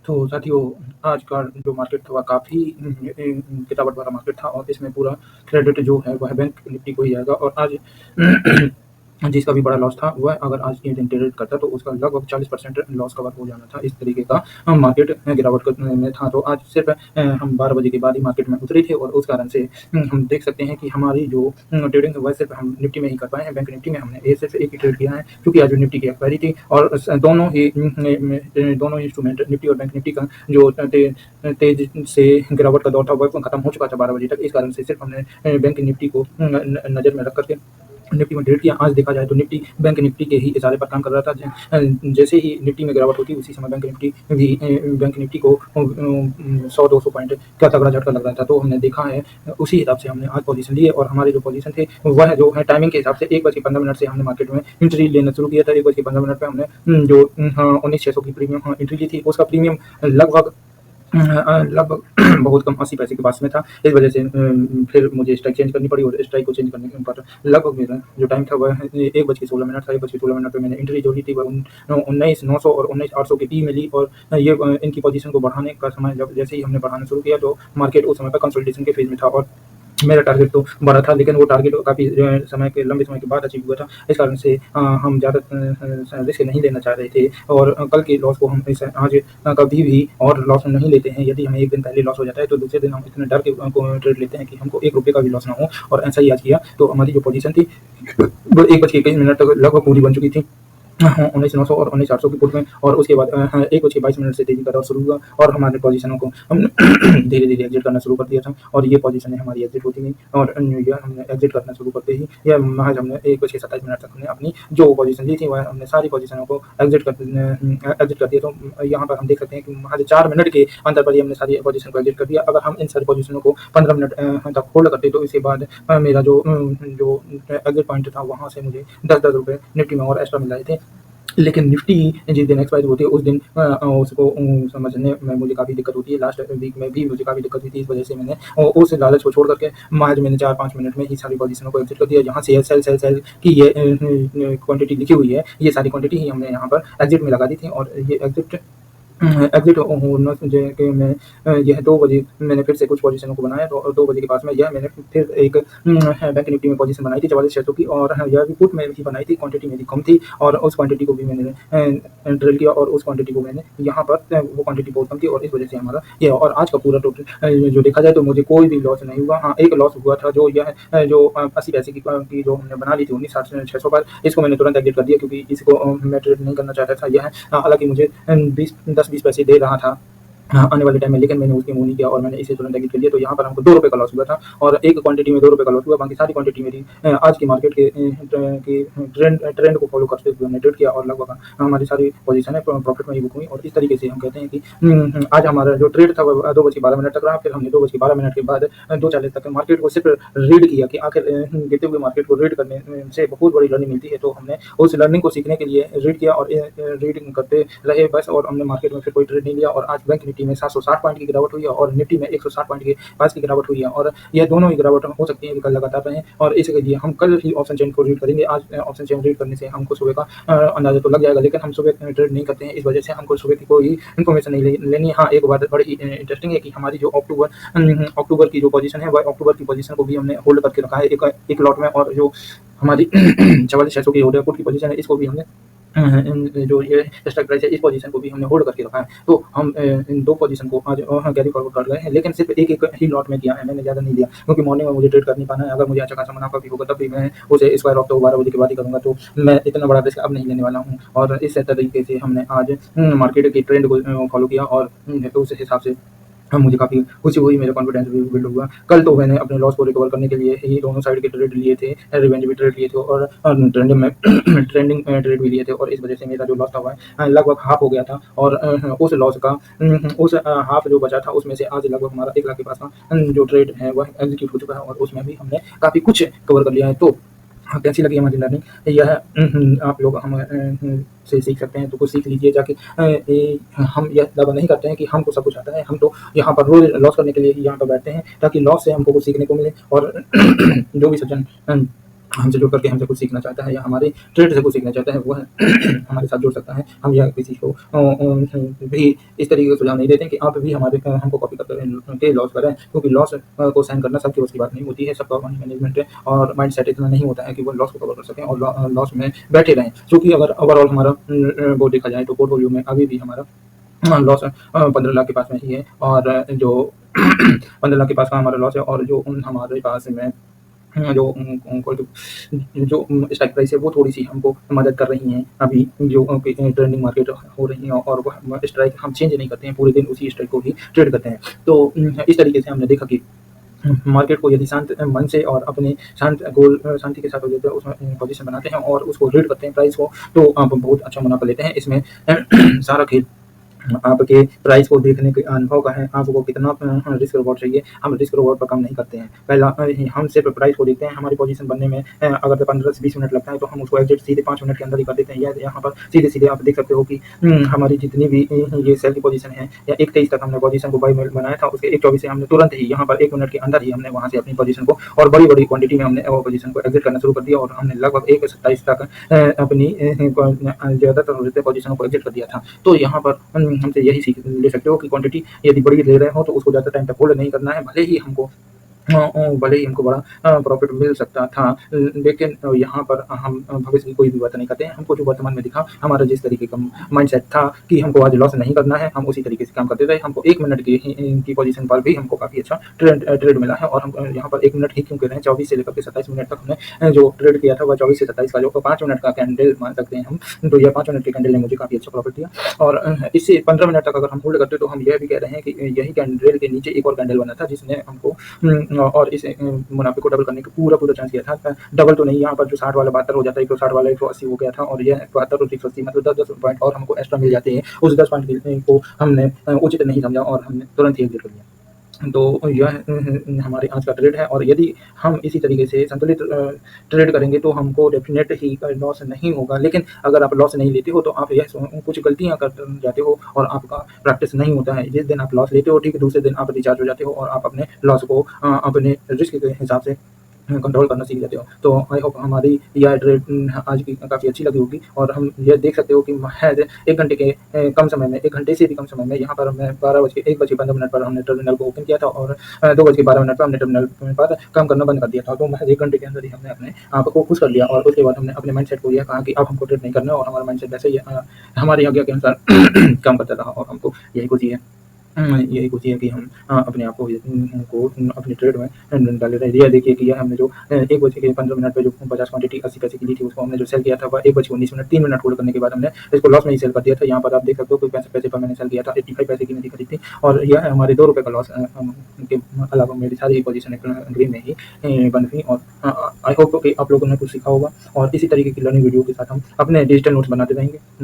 तो साथियों, आज का जो मार्केट था वह काफ़ी गिरावट वाला मार्केट था और इसमें पूरा क्रेडिट जो है वह बैंक निफ्टी को ही जाएगा और आज जिसका भी बड़ा लॉस था वह अगर आज के दिन ट्रेड करता तो उसका लगभग 40% लॉस कवर हो जाना था। इस तरीके का मार्केट गिरावट में था। तो आज सिर्फ हम 12 बजे के बाद ही मार्केट में उतरे थे और उस कारण से हम देख सकते हैं कि हमारी जो ट्रेडिंग है वह सिर्फ हम निफ्टी में ही कर पाए हैं। बैंक निफ्टी में हमने सिर्फ एक ही ट्रेड किया है क्योंकि आज निफ्टी की एक्सपायरी थी और दोनों इंस्ट्रूमेंट निफ्टी और बैंक निफ्टी का जो तेज से गिरावट का दौर था वह खत्म हो चुका था 12 बजे तक। इस कारण से सिर्फ हमने बैंक निफ्टी को नज़र में रख करके निफ्टी में ट्रेड किया। आज देखा जाए तो निफ्टी बैंक निफ्टी के ही इशारे पर काम कर रहा था। जैसे ही निफ्टी में गिरावट होती उसी समय बैंक निफ्टी को 100-200 पॉइंट का तगड़ा झटका लग रहा था। तो हमने देखा है उसी हिसाब से हमने आज पोजीशन लिए और हमारे जो पोजीशन थे वह जो है टाइमिंग के हिसाब से 1:15 से हमने मार्केट में एंट्री लेना शुरू किया था। 1:15 पे हमने जो 19,600 की प्रीमियम एंट्री ली थी उसका प्रीमियम लगभग बहुत कम 80 पैसे के पास में था। इस वजह से फिर मुझे स्ट्राइक चेंज करनी पड़ी और स्ट्राइक को चेंज करने के बाद लगभग मेरा जो टाइम था वह 1:16 था। 1:16 पे मैंने एंट्री जो ली थी वह 19,900 और 19,800 की पी में ली और ये इनकी पोजीशन को बढ़ाने का समय जब जैसे ही हमने बढ़ाना शुरू किया तो मार्केट उस समय पर कंसोलिडेशन के फेज में था और मेरा टारगेट तो बड़ा था लेकिन वो टारगेट काफ़ी लंबे समय के बाद अचीव हुआ था। इस कारण से हम ज़्यादा रिस्क नहीं लेना चाह रहे थे और कल के लॉस को हम आज कभी भी और लॉस नहीं लेते हैं। यदि हमें एक दिन पहले लॉस हो जाता है तो दूसरे दिन हम इतने डर के ट्रेड लेते हैं कि हमको ₹1 का भी लॉस ना हो और ऐसा ही आज किया। तो हमारी जो पोजीशन थी वो 1:21 तक लगभग पूरी बन चुकी थी। 19,900 और 19,800 की पुट में और उसके बाद 1:22 से तेजी का दौर शुरू हुआ और हमारे पोजीशनों को हमने धीरे-धीरे एग्जिट करना शुरू कर दिया था और ये पोजीशनें हमारी एग्जिट होती गई और न्यू ईयर हमने एग्जिट करना शुरू करते ही यह महज हमने 1:27 तक हमने अपनी जो पोजीशन ली थी वह हमने सारी पोजीशनों को एग्जिट कर दिया। तो यहाँ पर हम देख सकते हैं कि महज 4 मिनट के अंतर पर ही हमने सारी पोजीशन को एग्जिट कर दिया। अगर हम इन सारी पोजीशनों को 15 मिनट तक होल्ड करते तो इसके बाद मेरा जो एग्जिट पॉइंट था वहाँ से मुझे ₹10-10 निफ्टी में और एक्स्ट्रा मिल रहे थे। लेकिन निफ्टी जिस दिन एक्सपायर होती है उस दिन उसको समझने में मुझे काफ़ी दिक्कत होती है। लास्ट वीक में भी मुझे काफ़ी दिक्कत हुई थी। इस वजह से मैंने उस लालच को छोड़ करके महज मैंने 4-5 मिनट में ही सारी पोजीशनों को एग्जिट कर दिया। जहाँ से सेल की ये क्वांटिटी लिखी हुई है ये सारी क्वांटिटी ही हमने यहाँ पर एग्जिट में लगा दी थी और ये एग्जिट होना जो है कि यह 2 बजे मैंने फिर से कुछ पोजीशनों को बनाया तो 2 बजे के पास में यह मैंने फिर एक बैंक निफ्टी में पोजीशन बनाई थी 44,600 की और यह भी पुट में ही बनाई थी। क्वांटिटी मेरी कम थी और उस क्वांटिटी को भी मैंने ड्रिल किया और उस क्वांटिटी को मैंने यहाँ पर वो क्वांटिटी बहुत कम थी और इस वजह से हमारा ये और आज का पूरा टोटल जो देखा जाए तो मुझे कोई भी लॉस नहीं हुआ। हाँ, एक लॉस हुआ था जो यह जो 80 पैसे की जो हमने बना ली थी 19,600 पर इसको मैंने तुरंत एग्जिट कर दिया क्योंकि इसको मैं ट्रेड नहीं करना चाहता था। यह हालाँकि मुझे 10-20 पैसे दे रहा था आने वाले टाइम में लेकिन मैंने उसकी मुँह नहीं किया और मैंने इसे तुरंत एग्जिट कर लिया। तो यहाँ पर हमको ₹2 का लॉस हुआ था और एक क्वांटिटी में ₹2 का लॉस हुआ। बाकी सारी क्वांटिटी मेरी आज की मार्केट के ट्रेंड को फॉलो करते हुए हमने ट्रेड किया और लगभग हमारी सारी पोजीशन है प्रॉफिट में ही बुक हुई और इस तरीके से हम कहते हैं कि आज हमारा जो ट्रेड था वह 2:12 तक रहा। फिर हमने 2:12 के बाद 2:40 तक मार्केट को सिर्फ रीड किया कि आखिर गिरते हुए मार्केट को रीड करने से बहुत बड़ी लर्निंग मिलती है। तो हमने उस लर्निंग को सीखने के लिए रीड किया और रीडिंग करते रहे बस और हमने मार्केट में फिर कोई ट्रेड नहीं लिया और आज बैंक निफ्टी में 760 पॉइंट की गिरावट हुई है और निफ्टी में 160 पॉइंट के पास की गिरावट हुई है और यह दोनों ही गिरावट हो सकती है कल लगातार रहें और इसके लिए हम कल ही ऑप्शन चेन को रीड करेंगे। आज ऑप्शन चेन रीड करने से हमको सुबह का अंदाजा तो लग जाएगा लेकिन हम सुबह ट्रेड नहीं करते हैं। इस वजह से हमको सुबह की कोई इन्फॉर्मेशन नहीं लेनी है। हाँ, एक बात बड़ी इंटरेस्टिंग है कि हमारी जो अक्टूबर की जो पोजीशन है वह अक्टूबर की पोजीशन को भी हमने होल्ड करके रखा है एक लॉट में और जो हमारी 44,600 की ऑर्डर पुट की पोजीशन है इसको भी हमने जो ये स्ट्राइक प्राइस है इस पोजीशन को भी हमने होल्ड करके रखा है। तो हम इन 2 पोजीशन को आज कैरी फॉरवर्ड कर रहे हैं लेकिन सिर्फ एक ही लॉट में किया है, मैंने ज़्यादा नहीं लिया क्योंकि मॉर्निंग में मुझे ट्रेड कर नहीं पाना है। अगर मुझे अच्छा खासा मुनाफा भी होगा तब भी मैं उसे स्क्वायर ऑफ तो 12 बजे के बाद ही करूँगा। तो मैं इतना बड़ा रिस्क अब नहीं लेने वाला हूँ और इस तरीके से हमने आज मार्केट के ट्रेंड को फॉलो किया और उस हिसाब से मुझे काफ़ी खुशी हुई, मेरा कॉन्फिडेंस भी बिल्ड हुआ। कल तो मैंने अपने लॉस को रिकवर करने के लिए ही दोनों साइड के ट्रेड लिए थे, रिवेंज भी ट्रेड लिए थे और ट्रेंडिंग में ट्रेंडिंग ट्रेड भी लिए थे और इस वजह से मेरा जो लॉस था वह लगभग हाफ हो गया था और उस लॉस का उस हाफ जो बचा था उसमें से आज लगभग हमारा 1 लाख के पास का जो ट्रेड है वह एग्जीक्यूट हो चुका है और उसमें भी हमने काफ़ी कुछ कवर कर लिया है। तो हाँ, कैसी लगी हमारी लर्निंग यह आप लोग हम से सीख सकते हैं तो कुछ सीख लीजिए जाके। हम यह दावा नहीं करते हैं कि हमको सब कुछ आता है, हम तो यहाँ पर रोज लॉस करने के लिए ही यहाँ पर बैठते हैं ताकि लॉस से हमको कुछ सीखने को मिले और जो भी सज्जन हमसे जुड़ करके हमसे कुछ सीखना चाहता है या हमारे ट्रेड से कुछ सीखना चाहता है, वो है हमारे साथ जुड़ सकता है। हम या किसी को भी इस तरीके का सुझाव नहीं देते हैं कि आप भी हमको कॉपी कर के लॉस करें, क्योंकि लॉस को सहन करना सबके बस की बात नहीं होती है। सबका मनी मैनेजमेंट और माइंडसेट इतना नहीं होता है कि वो लॉस को कवर कर सकें और लॉस में बैठे रहें। क्योंकि अगर ओवरऑल हमारा वो देखा जाए तो पोर्टफोलियो में अभी भी हमारा लॉस 15 लाख के पास में ही है, और जो 15 लाख के पास का हमारा लॉस है, और जो हमारे पास में जो स्ट्राइक प्राइस है वो थोड़ी-सी हमको मदद कर रही हैं अभी, जो ट्रेंडिंग मार्केट हो रही है, और वो स्ट्राइक हम चेंज नहीं करते हैं, पूरे दिन उसी स्ट्राइक को ही ट्रेड करते हैं। तो इस तरीके से हमने देखा कि मार्केट को यदि शांत मन से और अपने शांति के साथ हो जाते हैं, उसमें पोजीशन बनाते हैं और उसको रीड करते हैं प्राइस को, तो आप बहुत अच्छा मुनाफ़ा लेते हैं। इसमें सारा खेल आपके प्राइस को देखने के अनुभव का है, आपको कितना रिस्क रिवॉर्ड चाहिए। हम रिस्क रिवॉर्ड पर काम नहीं करते हैं। पहला हम सिर्फ प्राइस को देखते हैं। हमारी पोजीशन बनने में अगर 15 से 20 मिनट लगता है, तो हम उसको एग्ज़िट सीधे 5 मिनट के अंदर ही कर देते हैं। या यहाँ पर सीधे-सीधे आप देख सकते हो कि हमारी जितनी भी ये सेल की पोजीशन है, या 1:23 तक हमने पोजीशन को बाय में बनाया था, उसके 1:24 से हमने तुरंत ही यहाँ पर 1 मिनट के अंदर ही हमने वहाँ से अपनी पोजीशन को और बड़ी-बड़ी क्वांटिटी में हमने वो पोजीशन को एग्ज़िट करना शुरू कर दिया, और हमने लगभग 1:27 तक अपनी ज़्यादातर पोजीशनों को एग्ज़िट कर दिया था। तो यहाँ पर हमसे यही सीख ले सकते हो कि क्वांटिटी यदि बड़ी ले रहे हो तो उसको ज़्यादा टाइम तक होल्ड नहीं करना है। भले ही हमको बड़ा प्रॉफ़िट मिल सकता था, लेकिन यहाँ पर हम भविष्य की कोई भी बात नहीं करते हैं। हमको जो वर्तमान में दिखा, हमारा जिस तरीके का माइंडसेट था कि हमको आज लॉस नहीं करना है, हम उसी तरीके से काम करते रहे। हमको 1 मिनट की पोजीशन पर भी हमको काफ़ी अच्छा ट्रेड मिला है, और हम यहाँ पर 1 मिनट ही क्यों कह रहे हैं, 24 से लेकर के 27 मिनट तक हमने जो ट्रेड किया था, वह 24 से 27 का जो 5 मिनट का कैंडल मान सकते हैं हम। तो यह 5 मिनट के कैंडल ने मुझे काफ़ी अच्छा प्रॉफ़िट दिया, और इससे 15 मिनट तक अगर हम होल्ड करते, तो हम यह भी कह रहे हैं कि यही कैंडल के नीचे एक और कैंडल बना था, जिसने हमको और इस मुनाफ़े को डबल करने का पूरा चांस किया था। डबल तो नहीं, यहाँ पर जो 60 वाला 72 हो जाता है, 160 वाला 180 हो गया था, और यह 72 और 180 मतलब 10-10 पॉइंट और हमको एक्स्ट्रा मिल जाते हैं। उस 10 पॉइंट को हमने उचित नहीं समझा, और हमने तुरंत ही एग्ज़िट कर लिया। तो यह हमारे आज का ट्रेड है, और यदि हम इसी तरीके से संतुलित ट्रेड करेंगे, तो हमको डेफ़िनेट ही लॉस नहीं होगा। लेकिन अगर आप लॉस नहीं लेते हो, तो आप यह कुछ गलतियाँ कर जाते हो, और आपका प्रैक्टिस नहीं होता है। जिस दिन आप लॉस लेते हो, ठीक है, दूसरे दिन आप रिचार्ज हो जाते हो, और आप अपने लॉस को अपने रिस्क के हिसाब से कंट्रोल करना सीख जाते हो। तो आई होप हमारी यह ट्रेड आज की काफ़ी अच्छी लगी होगी, और हम यह देख सकते हो कि महज़ 1 घंटे के कम समय में, 1 घंटे से भी कम समय में, यहाँ पर हमने 1:15 पर हमने टर्मिनल को ओपन किया था, और 2:12 पर हमने टर्मिनल पर काम करना बंद कर दिया था। तो महज़ 1 घंटे के अंदर ही हमने अपने आप को खुश कर लिया, और उसके बाद हमने अपने माइंडसेट को यह कहा कि अब हमको ट्रेड नहीं करना है, और हमारा माइंडसेट वैसे ही हमारी आज्ञा के अनुसार काम करता रहा, और हमको यही खुशी है कि हम अपने आप को अपने ट्रेड में डाले रहे। यह देखिए कि यह हमने जो 1:15 पे जो 50 क्वांटिटी 80 पैसे की ली थी, उसको हमने जो सेल किया था, वह 1:19 3 मिनट होल्ड करने के बाद हमने इसको लॉस में ही सेल कर दिया था। यहाँ पर आप देख सकते हो कि 65 पैसे पर मैंने सेल किया था, 85 पैसे की मैंने खरीदी थी, और यह है हमारे ₹2 का लॉस के अलावा मेरी सारी पोजीशन ग्रीन में ही बंद हुई। और आई होप कि आप लोगों ने कुछ सीखा होगा, और इसी तरीके की लर्निंग वीडियो के साथ हम अपने डिजिटल नोट्स बनाते रहेंगे।